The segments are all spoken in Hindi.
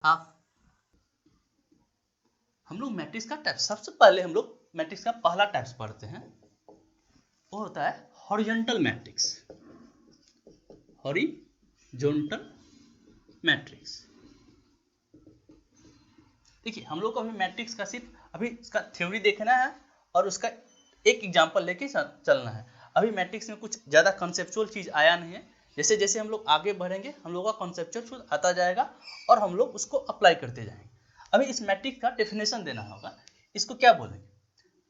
हाफ। हम लोग मैट्रिक्स का टाइप, सबसे पहले हम लोग मैट्रिक्स का पहला टाइप्स पढ़ते हैं, वो होता है हॉरिजॉन्टल मैट्रिक्स। हॉरिजॉन्टल मैट्रिक्स, देखिए हम लोग को अभी मैट्रिक्स का सिर्फ अभी इसका थ्योरी देखना है और उसका एक एग्जांपल लेके चलना है। अभी मैट्रिक्स में कुछ ज़्यादा कॉन्सेप्चुअल चीज़ आया नहीं है, जैसे जैसे हम लोग आगे बढ़ेंगे हम लोग का कॉन्सेप्चुअल आता जाएगा और हम लोग उसको अप्लाई करते जाएंगे। अभी इस मैट्रिक्स का डेफिनेशन देना होगा, इसको क्या बोलेंगे,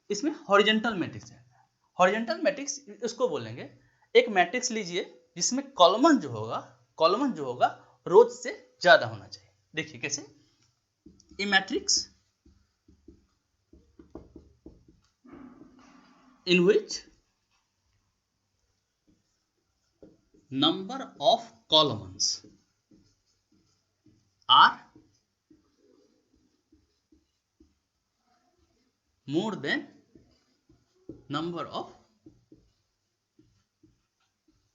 इसमें हॉरिजॉन्टल मैट्रिक्स है। हॉरिजॉन्टल मैट्रिक्स इसको बोलेंगे, एक मैट्रिक्स लीजिए जिसमें कॉलम जो होगा रोज से ज़्यादा होना चाहिए। देखिए कैसे, a matrix in which number of columns are more than number of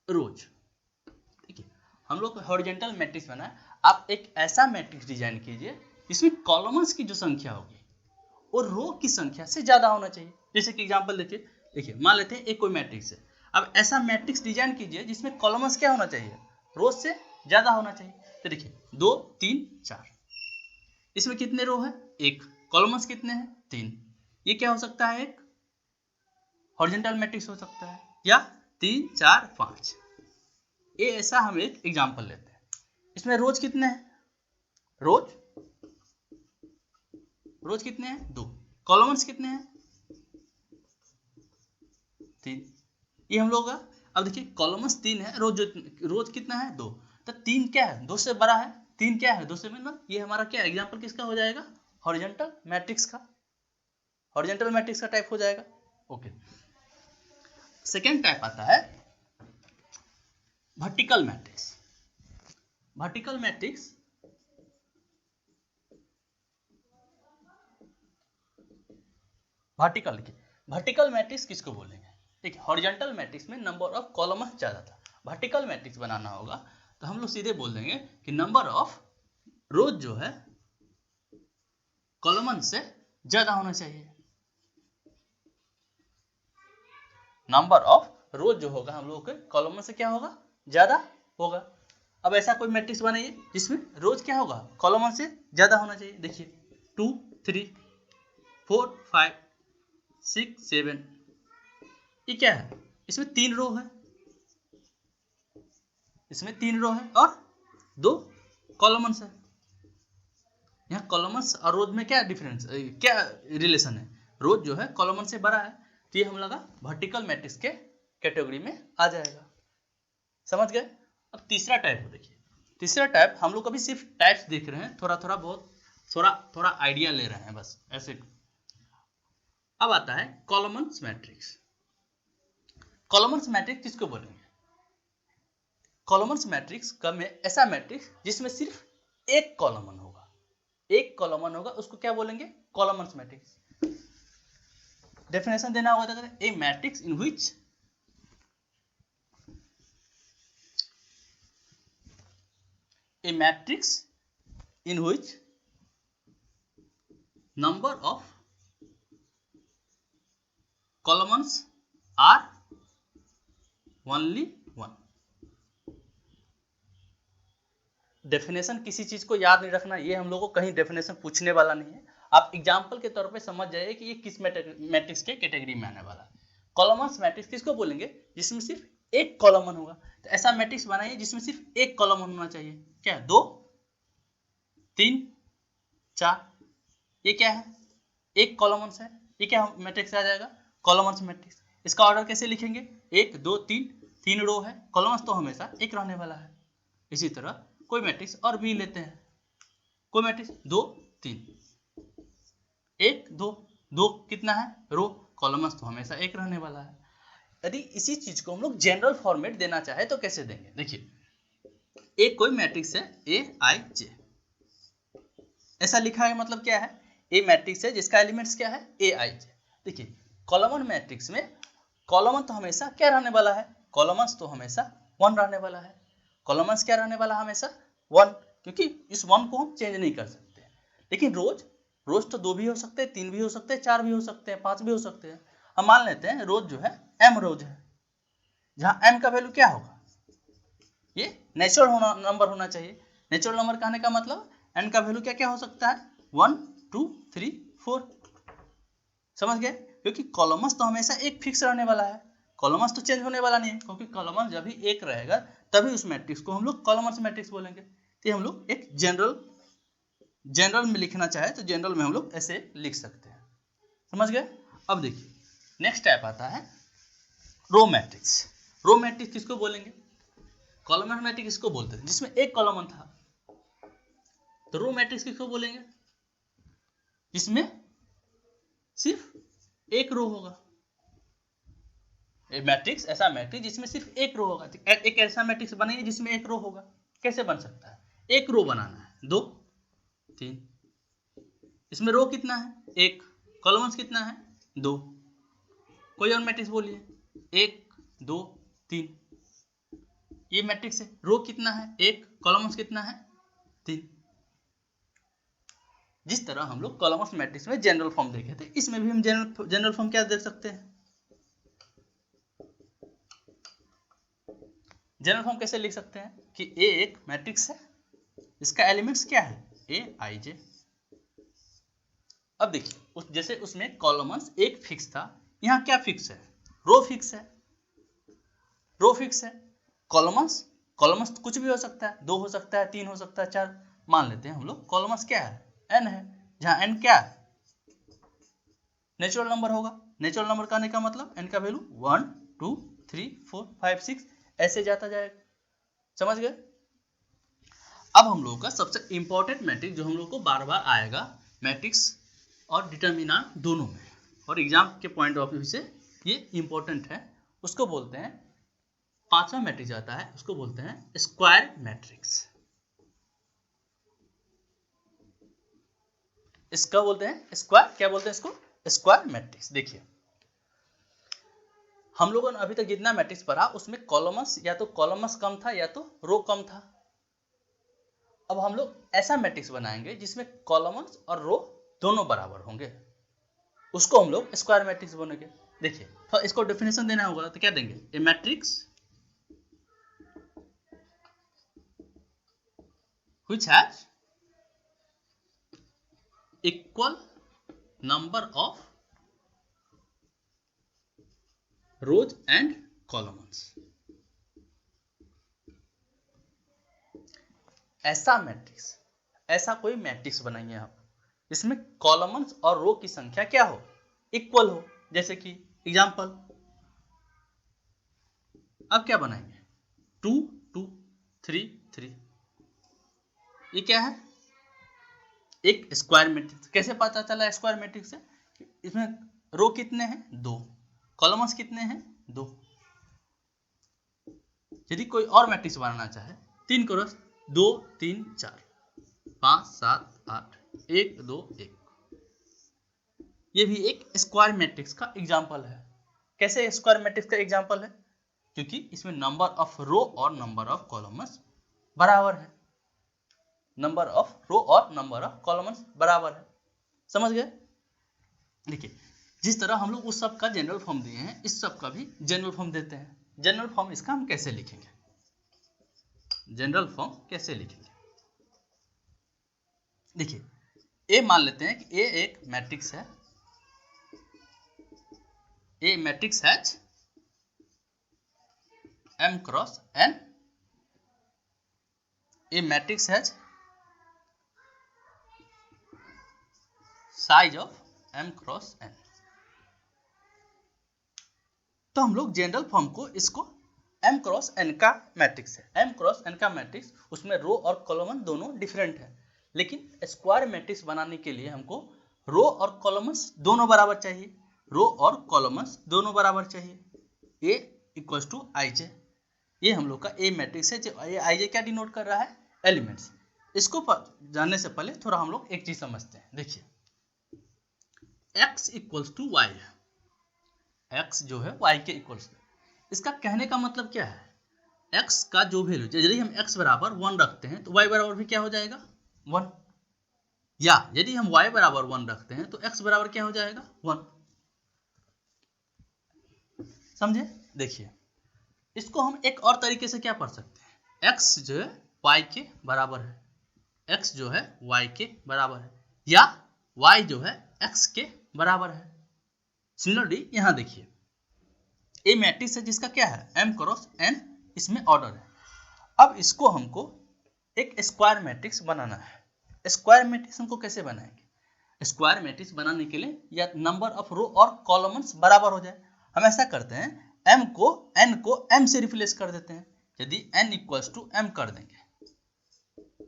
rows। ठीक है, हम लोग हॉरिजॉन्टल मैट्रिक्स बना है। आप एक ऐसा मैट्रिक्स डिजाइन कीजिए जिसमें कॉलम्स की जो संख्या होगी वो रो की संख्या से ज्यादा होना चाहिए। जैसे कि एग्जांपल देखिए मान लेते हैं एक कोई मैट्रिक्स है, अब ऐसा मैट्रिक्स डिजाइन कीजिए जिसमें कॉलम्स क्या होना चाहिए, रोज से ज्यादा होना चाहिए। तो देखिए 2 3 4, इसमें कितने रो है, एक, कॉलम्स कितने हैं, 3। ये क्या हो सकता है, एक हॉरिजॉन्टल मैट्रिक्स हो सकता है, या 3 4 5। ये ऐसा हम एक एग्जांपल लेते हैं। इसमें रोज कितने हैं, रोज कितने हैं, 2, कॉलम्स कितने हैं, 3। ये हम लोग का, अब देखिए कॉलम्स 3 है, रोज कितना है, 2, तो 3 क्या है, 2 से बड़ा है, 3 क्या है, 2 से बड़ा। ये हमारा क्या एग्जांपल किसका हो जाएगा, हॉरिजॉन्टल मैट्रिक्स का, हॉरिजॉन्टल मैट्रिक्स का टाइप हो जाएगा। ओके, सेकेंड टाइप आता है vertical matrix. Vertical matrix vertical matrix किसको बोलेंगे, देखिए हॉरिजॉन्टल मैट्रिक्स में नंबर ऑफ कॉलम्स ज्यादा था, वर्टिकल मैट्रिक्स बनाना होगा तो हम लोग सीधे बोल देंगे कि नंबर ऑफ रोज जो है कॉलम्स से ज्यादा होना चाहिए। नंबर ऑफ रोज जो होगा हम लोग के कॉलम से क्या होगा, ज्यादा होगा। अब ऐसा कोई मैट्रिक्स बनाइए जिसमें रोज क्या होगा, कॉलम से ज्यादा होना चाहिए। देखिए 2 3 4 5 6 7, ये क्या है, इसमें 3 रो है, इसमें 3 रो है और 2 कॉलम्स है। यहाँ कॉलम्स और रोज में क्या डिफरेंस, क्या रिलेशन है, रोज जो है कॉलम से बड़ा है, तो ये हम लगा वर्टिकल मैट्रिक्स के कैटेगरी में आ जाएगा। समझ गए। अब तीसरा टाइप देखिए, तीसरा टाइप हम लोग अभी सिर्फ टाइप्स देख रहे हैं, थोड़ा आइडिया ले रहे हैं बस ऐसे। अब आता है कॉलम्स मैट्रिक्स। कॉलम्स मैट्रिक्स किसको बोलेंगे, कॉलम्स मैट्रिक्स का में ऐसा मैट्रिक्स जिसमें सिर्फ एक कॉलम होगा, एक कॉलम होगा, उसको क्या बोलेंगे, कॉलम्स मैट्रिक्स। डेफिनेशन देना होगा तो a matrix in which a matrix in which number of columns are only one। Definition किसी चीज को याद नहीं रखना, ये हम लोग को कहीं डेफिनेशन पूछने वाला नहीं है, आप एग्जांपल के तौर पे समझ जाइए कि ये किस मैट्रिक्स के कैटेगरी में आने वाला है। कॉलम्स मैट्रिक्स किसको बोलेंगे, जिसमें सिर्फ एक कॉलम होगा, तो ऐसा मैट्रिक्स बनाइए जिसमें सिर्फ एक कॉलम होना चाहिए। क्या, 2 3 4, ये क्या है, एक कॉलम्स है, ये क्या मैट्रिक्स आ जाएगा, कॉलम्स मैट्रिक्स। इसका ऑर्डर कैसे लिखेंगे, 1 2 3, 3 रो है, कॉलम्स तो हमेशा एक रहने वाला है। इसी तरह कोई मैट्रिक्स और भी लेते हैं, कोई मैट्रिक्स 2 3 1 2, 2 कितना है, रो, कॉलम्स तो हमेशा एक रहने वाला है। यदि इसी चीज को हम लोग जनरल फॉर्मेट देना चाहे तो कैसे देंगे, देखिए एक कोई मैट्रिक्स है Aij, ऐसा लिखा है, मतलब क्या है, ए मैट्रिक्स है जिसका एलिमेंट्स क्या है, Aij। देखिए कॉलम मैट्रिक्स में कॉलम तो हमेशा क्या रहने वाला है, कॉलम्स तो हमेशा 1 रहने वाला है, कॉलम्स क्या रहने वाला है, हमेशा 1। क्योंकि इस 1 को हम चेंज नहीं कर सकते। लेकिन रोज तो 2 भी हो सकते हैं, 3 भी हो सकते हैं, 4 भी हो सकते हैं, 5 भी हो सकते हैं। हम मान लेते हैं रोज जो है m रोज है, जहां m का वैल्यू क्या होगा, ये नेचुरल नंबर होना चाहिए। नेचुरल नंबर कहने का मतलब n का वैल्यू क्या क्या हो सकता है, 1 2 3 4। समझ गए? क्योंकि कॉलमस तो हमेशा एक फिक्स रहने वाला है, कॉलमस तो चेंज होने वाला नहीं है, क्योंकि कॉलमस जब भी एक रहेगा तभी उस मैट्रिक्स को हम लोग कॉलमस मैट्रिक्स बोलेंगे। तो हम लोग एक जनरल में लिखना चाहे तो जनरल में हम लोग ऐसे लिख सकते हैं। समझ गए? अब देखिए नेक्स्ट टाइप आता है रो मैट्रिक्स। रो मैट्रिक्स किसको बोलेंगे, कॉलमस मैट्रिक्स किसको बोलते हैं, जिसमें एक कॉलम था। तो रो मैट्रिक्स किसको बोलेंगे, जिसमें सिर्फ एक रो होगा। मैट्रिक्स ऐसा मैट्रिक्स जिसमें सिर्फ एक रो होगा। एक ऐसा मैट्रिक्स बनाइए जिसमें एक रो होगा। कैसे बन सकता है, एक रो बनाना है, 2 3, इसमें रो कितना है, 1, कॉलम्स कितना है, 2। कोई और मैट्रिक्स बोलिए, 1 2 3, ये मैट्रिक्स है। रो कितना है, 1, कॉलम्स कितना है, 3। जिस तरह हम लोग कॉलम्स मैट्रिक्स में जनरल फॉर्म देखे थे, इसमें भी हम जनरल फॉर्म क्या देख सकते हैं। जनरल फॉर्म कैसे लिख सकते हैं कि ए एक मैट्रिक्स है, इसका एलिमेंट्स क्या है, ए आई जे। अब देखिए जैसे उसमें कॉलम्स एक फिक्स था, यहाँ क्या फिक्स है, रो फिक्स है। रो फिक्स है, कॉलम्स कुछ भी हो सकता है, 2 हो सकता है, 3 हो सकता है, 4 मान लेते हैं हम लोग। कॉलम्स क्या है, n है, जहां n क्या है, नेचुरल नंबर होगा। नेचुरल नंबर कहने का मतलब n का वैल्यू 1 2 3 4 5 6 ऐसे जाता जाएगा। समझ गए? अब हम लोगों का सबसे इंपॉर्टेंट मैट्रिक्स जो हम लोग को बार बार आएगा, मैट्रिक्स और डिटर्मिनेंट दोनों में, और एग्जाम के पॉइंट ऑफ व्यू से ये इंपॉर्टेंट है, उसको बोलते हैं, 5वां मैट्रिक्स आता है, उसको बोलते हैं स्क्वायर मैट्रिक्स। इसका बोलते हैं स्क्वायर, क्या बोलते हैं इसको, स्क्वायर मैट्रिक्स। देखिए हम लोगों ने अभी तक जितना मैट्रिक्स पढ़ा उसमें कॉलम्स या तो कॉलम्स कम था या तो रो कम था। अब हम लोग ऐसा मैट्रिक्स बनाएंगे जिसमें कॉलम्स और रो दोनों बराबर होंगे, उसको हम लोग स्क्वायर मैट्रिक्स बोलेंगे। देखिए तो इसको डेफिनेशन देना होगा तो क्या देंगे, a matrix which has equal number of rows and columns. ऐसा मैट्रिक्स, ऐसा कोई मैट्रिक्स बनाइए आप जिसमें कॉलम्स और रो की संख्या क्या हो, इक्वल हो। जैसे कि एग्जांपल, अब क्या बनाएंगे, 2 2 3 3, ये क्या है, एक स्क्वायर मैट्रिक्स। कैसे पता चला स्क्वायर मैट्रिक्स से, इसमें रो कितने हैं, 2, कॉलम्स कितने हैं, 2। यदि कोई और मैट्रिक्स बनाना चाहे, 3 करो, 2 3 4 5 7 8 1 2 1, ये भी एक स्क्वायर मैट्रिक्स का एग्जांपल है। कैसे स्क्वायर मैट्रिक्स का एग्जांपल है, क्योंकि इसमें नंबर ऑफ रो और नंबर ऑफ कॉलम्स बराबर है, नंबर ऑफ रो और नंबर ऑफ कॉलम्स बराबर है। समझ गए? देखिए जिस तरह हम लोग उस सब का जनरल फॉर्म दिए हैं, इस सब का भी जनरल फॉर्म देते हैं। जनरल फॉर्म इसका हम कैसे लिखेंगे, जनरल फॉर्म कैसे लिखेंगे, देखिए ए मान लेते हैं कि ए एक मैट्रिक्स है, a matrix has m cross n, a matrix has size of m cross n। तो हम लोग जनरल फॉर्म को इसको m क्रॉस n का मैट्रिक्स है, m क्रॉस n का मैट्रिक्स, उसमें रो और कॉलम दोनों डिफरेंट है। लेकिन स्क्वायर मैट्रिक्स बनाने के लिए हमको रो और कॉलम्स दोनों बराबर चाहिए, रो और कॉलम्स दोनों बराबर चाहिए। a इक्वल्स टू आई जे, ये हम लोग का ए मैट्रिक्स है। जो आई जे क्या डिनोट कर रहा है, एलिमेंट्स। इसको जानने से पहले थोड़ा हम लोग एक चीज समझते हैं। देखिए x इक्वल्स टू वाई है, x जो है y के इक्वल्स, इसका कहने का मतलब क्या है, x का जो वैल्यू, यदि हम x बराबर 1 रखते हैं तो y बराबर भी क्या हो जाएगा 1, या यदि हम y बराबर 1 रखते हैं तो x बराबर क्या हो जाएगा 1। समझे? देखिए इसको हम एक और तरीके से क्या पढ़ सकते हैं, x जो है y के बराबर है, x जो है y के बराबर है, या y जो है x के बराबर है। सिमिलरली यहाँ देखिए ए मैट्रिक्स है जिसका क्या है m क्रॉस n, इसमें ऑर्डर है। अब इसको हमको एक स्क्वायर मैट्रिक्स बनाना है। स्क्वायर मैट्रिक्स हमको कैसे बनाएंगे, स्क्वायर मैट्रिक्स बनाने के लिए या नंबर ऑफ रो और कॉलम्स बराबर हो जाए, हम ऐसा करते हैं n को m से रिप्लेस कर देते हैं। यदि n इक्वल्स टू m कर देंगे,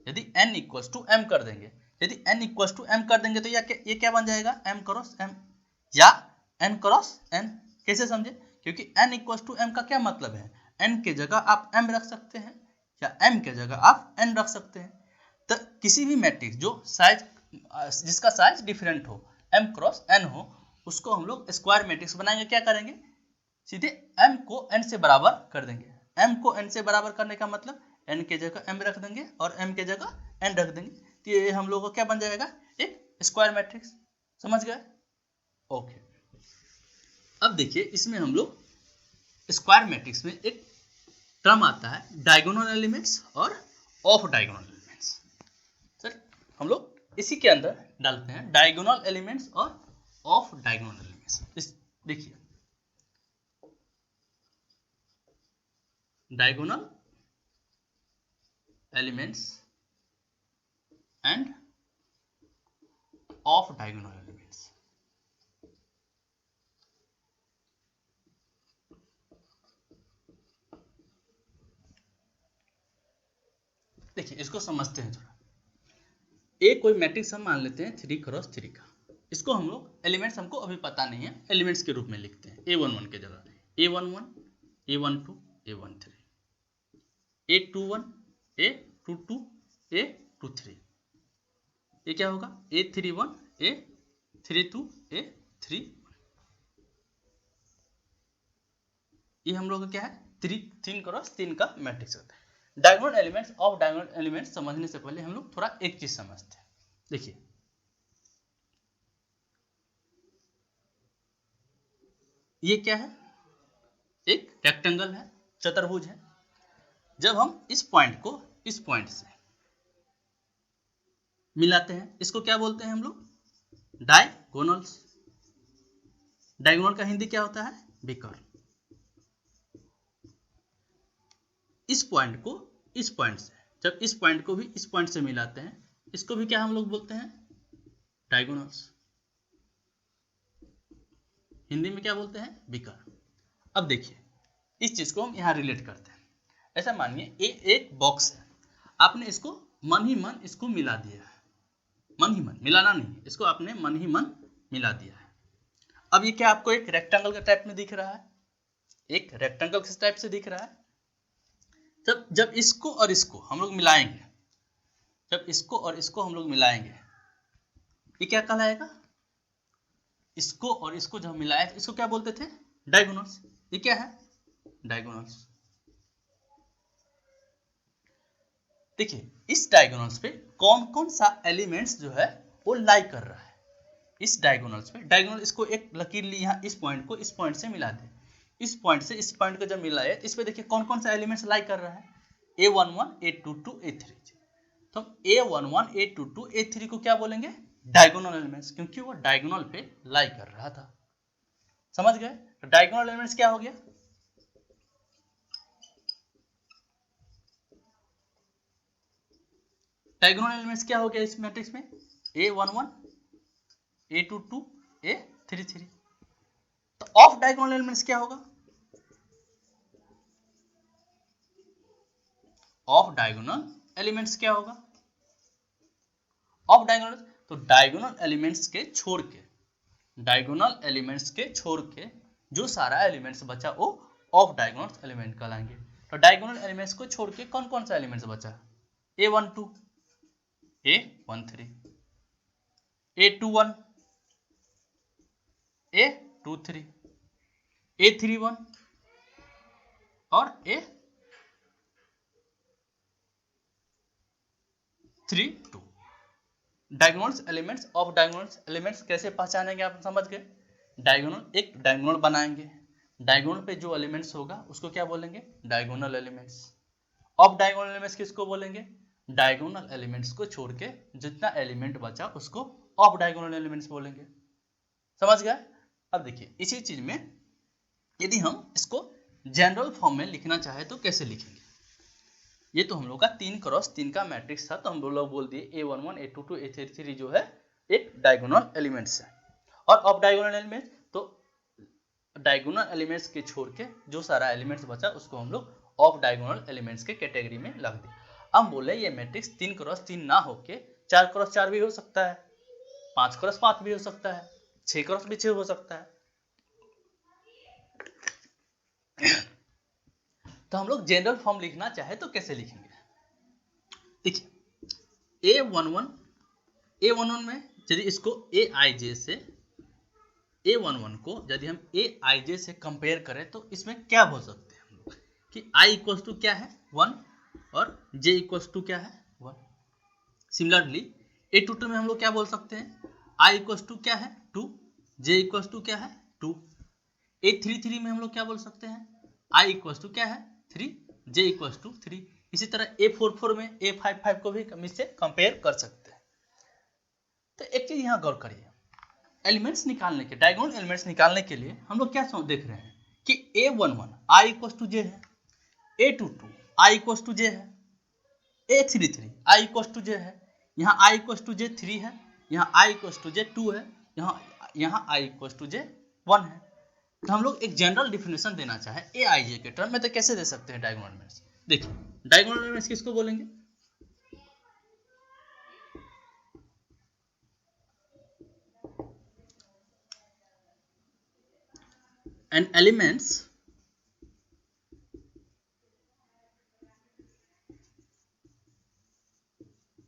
यदि n इक्वल्स टू m कर देंगे, यदि n इक्वल्स टू m कर देंगे तो ये क्या बन जाएगा m क्रॉस m या n क्रॉस n। कैसे समझे? क्योंकि n इक्वल्स टू m का क्या मतलब है, n के जगह आप m रख सकते हैं या m के जगह आप n रख सकते हैं। तो किसी भी मैट्रिक्स जो साइज, जिसका साइज डिफरेंट हो, m क्रॉस n हो, उसको हम लोग स्क्वायर मैट्रिक्स बनाएंगे। क्या करेंगे, सीधे m को n से बराबर कर देंगे। m को n से बराबर करने का मतलब n के जगह m रख देंगे और m के जगह n रख देंगे, तो ये हम लोगों को क्या बन जाएगा, एक स्क्वायर मैट्रिक्स। समझ गए? ओके। अब देखिए इसमें हम लोग स्क्वायर मैट्रिक्स में एक टर्म आता है डायगोनल एलिमेंट्स और ऑफ डायगोनल एलिमेंट्स। सर हम लोग इसी के अंदर डालते हैं डायगोनल एलिमेंट्स और ऑफ डायगोनल एलिमेंट्स। देखिए diagonal elements end of diagonal elements. देखिए इसको समझते हैं थोड़ा। ए कोई मैट्रिक्स हम मान लेते हैं 3 क्रॉस 3 का, इसको हम लोग एलिमेंट्स हमको अभी पता नहीं है, एलिमेंट्स के रूप में लिखते हैं a11 के जगह a11 a12 a13 a21 a22 a23, ये क्या होगा a31 a32 a31। ये हम लोग का क्या है 3 क्रॉस 3 का मैट्रिक्स होता है। Diagonal elements of diagonal elements समझने से पहले हम लोग थोड़ा एक चीज समझते हैं। देखिए ये क्या है, एक रेक्टेंगल है, चतुर्भुज है। जब हम इस पॉइंट को इस पॉइंट से मिलाते हैं, इसको क्या बोलते हैं हम लोग, डायगोनल्स। डायगोनल का हिंदी क्या होता है, विकर्ण। इस पॉइंट को इस पॉइंट से, जब इस पॉइंट को भी इस पॉइंट से मिलाते हैं, इसको भी क्या हम लोग बोलते हैं, डायगोनल्स। हिंदी में क्या बोलते हैं, विकर्ण। अब देखिए इस चीज को हम यहां रिलेट करते हैं। ऐसा मानिए ये एक बॉक्स है, आपने इसको मन ही मन इसको मिला दिया है, मन ही मन, मिलाना नहीं, इसको आपने मन ही मन मिला दिया है। अब ये क्या आपको एक रेक्टेंगल के टाइप में दिख रहा है, एक रेक्टेंगल के टाइप से दिख रहा है। जब इसको और इसको हम लोग मिलाएंगे, जब इसको और इसको हम लोग मिलाएंगे, ये क्या कहलाएगा, इसको और इसको जब मिलाए तो इसको क्या बोलते थे, डायगोनल्स। ये क्या है, डायगोनल्स। देखिए इस डायगोनल्स पे कौन कौन सा एलिमेंट्स जो है वो लाई कर रहा है। इस डायगोनल्स पे, डायगोनल इसको एक लकीर ली यहाँ, इस पॉइंट को इस पॉइंट से मिला दे, इस पॉइंट से इस पॉइंट को जब मिलाए तो इस पे देखिए कौन कौन सा एलिमेंट्स लाई कर रहा है, a11 a22 a33। तो a11 a22 a3 को क्या बोलेंगे, डायगोनल एलिमेंट्स, क्योंकि वो डायगोनल पे लाई कर रहा था। समझ गए? तो डायगोनल एलिमेंट्स क्या हो गया, डायगोनल एलिमेंट्स क्या हो गया इस मैट्रिक्स में, a11 a22 a33। तो ऑफ डायगोनल एलिमेंट्स क्या होगा, ऑफ डायगोनल एलिमेंट्स क्या होगा, ऑफ डायगोनल, तो डायगोनल एलिमेंट्स के छोड़ के, डायगोनल एलिमेंट्स के छोड़ के जो सारा एलिमेंट्स बचा वो ऑफ डायगोनल एलिमेंट कहलाएंगे। तो डायगोनल एलिमेंट्स को छोड़ के कौन कौन सा एलिमेंट्स बचा, a12 a13 a21 a23 a31 और a32। 3 2। Diagonal elements of diagonal elements कैसे पहचानेंगे आप समझ गए। डायगोनल एक डायगोनल बनाएंगे, डायगोनल पे जो एलिमेंट्स होगा उसको क्या बोलेंगे, diagonal elements. Of diagonal elements किसको बोलेंगे, डायगोनल एलिमेंट्स को छोड़ के जितना एलिमेंट बचा उसको ऑफ डायगोनल एलिमेंट्स बोलेंगे। समझ गए। अब देखिए इसी चीज में यदि हम इसको जनरल फॉर्म में लिखना चाहे तो कैसे लिखेंगे। ये तो हम लोग का 3x3 का मैट्रिक्स था, तो हम लोग बोल दिए A11 A22 A33 जो है एक डायगोनल एलिमेंट्स है। और ऑफ डायगोनल एलिमेंट तो डायगोनल एलिमेंट्स के छोड़ के जो सारा एलिमेंट्स बचा उसको हम लोग ऑफ डायगोनल एलिमेंट्स के कैटेगरी में लग दिए। अब बोले ये मैट्रिक्स 3x3 ना होके 4x4 भी हो सकता है, 5x5 भी हो सकता है, 6x6 हो सकता है। तो हम लोग जनरल फॉर्म लिखना चाहे तो कैसे लिखेंगे। देखिए A11 में यदि इसको Aij से A11 को यदि हम Aij से कंपेयर करें तो इसमें क्या हो सकते हैं हम लोग कि I इक्वल टू क्या है 1 और J इक्वल टू क्या है 1। सिमिलरली A22 में हम लोग क्या बोल सकते हैं, I इक्वल टू क्या है 2, J इक्वल टू क्या है 2। A33 में हम लोग क्या बोल सकते हैं, I इक्वल टू क्या है 3, J इक्वल टू 3। इसी तरह A44 में A55 को भी इससे कंपेयर कर सकते हैं। तो एक चीज यहाँ गौर करिए, एलिमेंट्स निकालने के डायगोनल एलिमेंट्स निकालने के लिए हम लोग क्या देख रहे हैं कि A11 I equal to J है, A22 I equal to J है, A33 I equal to J है, यहाँ I इक्वल टू J 3 है, यहाँ I इक्वल टू J 2 है, यहाँ I इक्वल टू J 1 है। तो हम लोग एक जनरल डिफिनेशन देना चाहे Aij के टर्म में तो कैसे दे सकते हैं डायगोनल एलिमेंट्स। देखिए डायगोनल एलिमेंट्स किसको बोलेंगे, and elements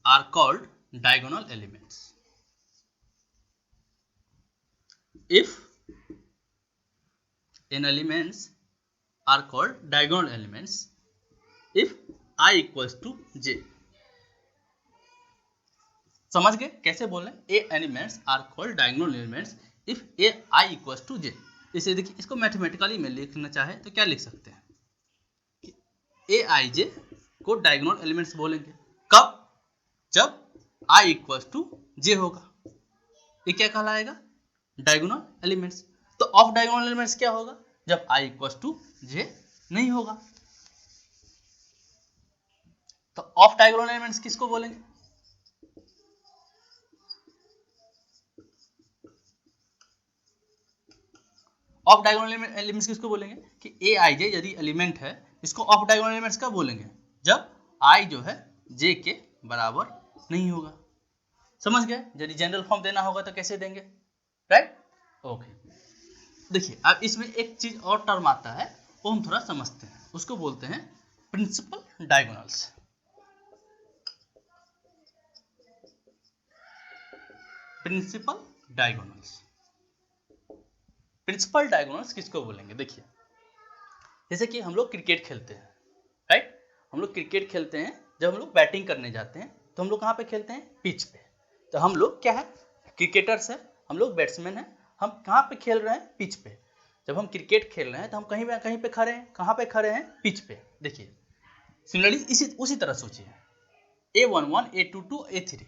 are called diagonal elements if n elements are called diagonal elements if I equals to j। समझ गए कैसे बोले, a elements are called diagonal elements if a I equals to j। इसे देखिए इसको मैथमेटिकली में लिखना चाहे तो क्या लिख सकते हैं कि aij को डायगोनल एलिमेंट्स बोलेंगे कब, जब I इक्वल्स टू j होगा, ये क्या कहलाएगा डायगोनल एलिमेंट्स। तो ऑफ डायगोनल एलिमेंट्स क्या होगा, जब I इक्वल्स टू j नहीं होगा। तो ऑफ डायगोनल एलिमेंट्स किसको बोलेंगे, ऑफ डायगोनल एलिमेंट्स किसको बोलेंगे कि Aij यदि एलिमेंट है इसको ऑफ डायगोनल एलिमेंट्स कब बोलेंगे, जब I जो है j के बराबर नहीं होगा। समझ गए। यदि जनरल फॉर्म देना होगा तो कैसे देंगे, राइट ओके। देखिए अब इसमें एक चीज और टर्म आता है वो हम थोड़ा समझते हैं, उसको बोलते हैं principal diagonals. Principal diagonals, principal diagonals किसको बोलेंगे, देखिए जैसे कि हम लोग क्रिकेट खेलते हैं, राइट। हम लोग क्रिकेट खेलते हैं, जब हम लोग बैटिंग करने जाते हैं तो हम लोग कहाँ पे खेलते हैं, पिच पे। तो हम लोग क्या है, क्रिकेटर्स है, हम लोग बैट्समैन है, हम कहाँ पे खेल रहे हैं, पिच पे। जब हम क्रिकेट खेल रहे हैं तो हम कहीं पे खड़े हैं, कहाँ पे खड़े हैं, पिच पे। देखिए सिमिलरली उसी तरह सोचिए A11 A22 A3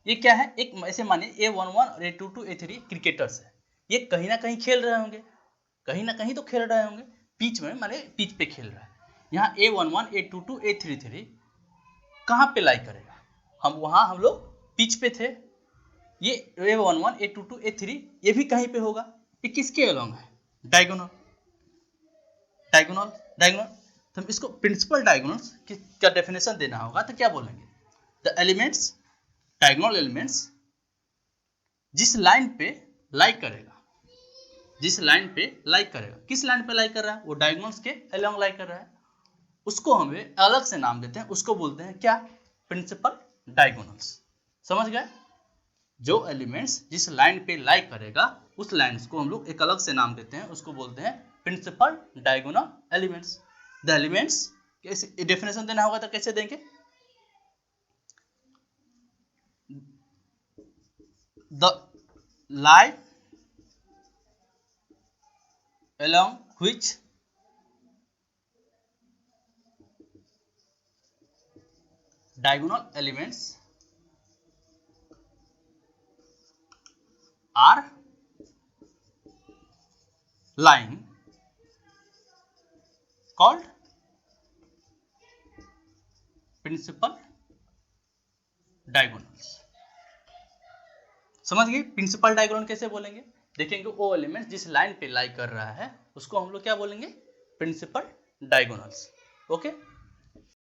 ये क्या है, एक ऐसे मानिए A11 और A22 A3 क्रिकेटर्स है, ये कहीं ना कहीं खेल रहे होंगे, कहीं ना कहीं तो खेल रहे होंगे, पिच में माने पिच पे खेल रहा है। यहाँ A11 A22 A33 कहाँ पे लाई करेगा, हम लोग पिच पे थे, ये A11 A22 A3 ये भी कहीं पे होगा, ये किसके अलोंग है, डायगोनल। डायगोनल डायगोनल तो हम इसको प्रिंसिपल डायगोनल्स का डेफिनेशन देना होगा तो क्या बोलेंगे, द एलिमेंट्स डायगोनल एलिमेंट्स जिस लाइन पे लाई करेगा, जिस लाइन पे लाई करेगा, किस लाइन पे लाई कर रहा है, वो डायगोनल्स के अलोंग लाई कर रहा है, उसको हमें अलग से नाम देते हैं, उसको बोलते हैं क्या, प्रिंसिपल डायगोनल्स। समझ गए। जो एलिमेंट्स जिस लाइन पे लाई करेगा उस लाइन्स को हम लोग एक अलग से नाम देते हैं, उसको बोलते हैं principal diagonal elements. The elements कैसे डेफिनेशन देना होगा तो कैसे देंगे, the line along which diagonal elements are lying called principal diagonals. समझ गए? प्रिंसिपल डायगोनल कैसे बोलेंगे? देखेंगे वो एलिमेंट जिस लाइन पे लाई कर रहा है उसको हम लोग क्या बोलेंगे? Principal diagonals. ओके।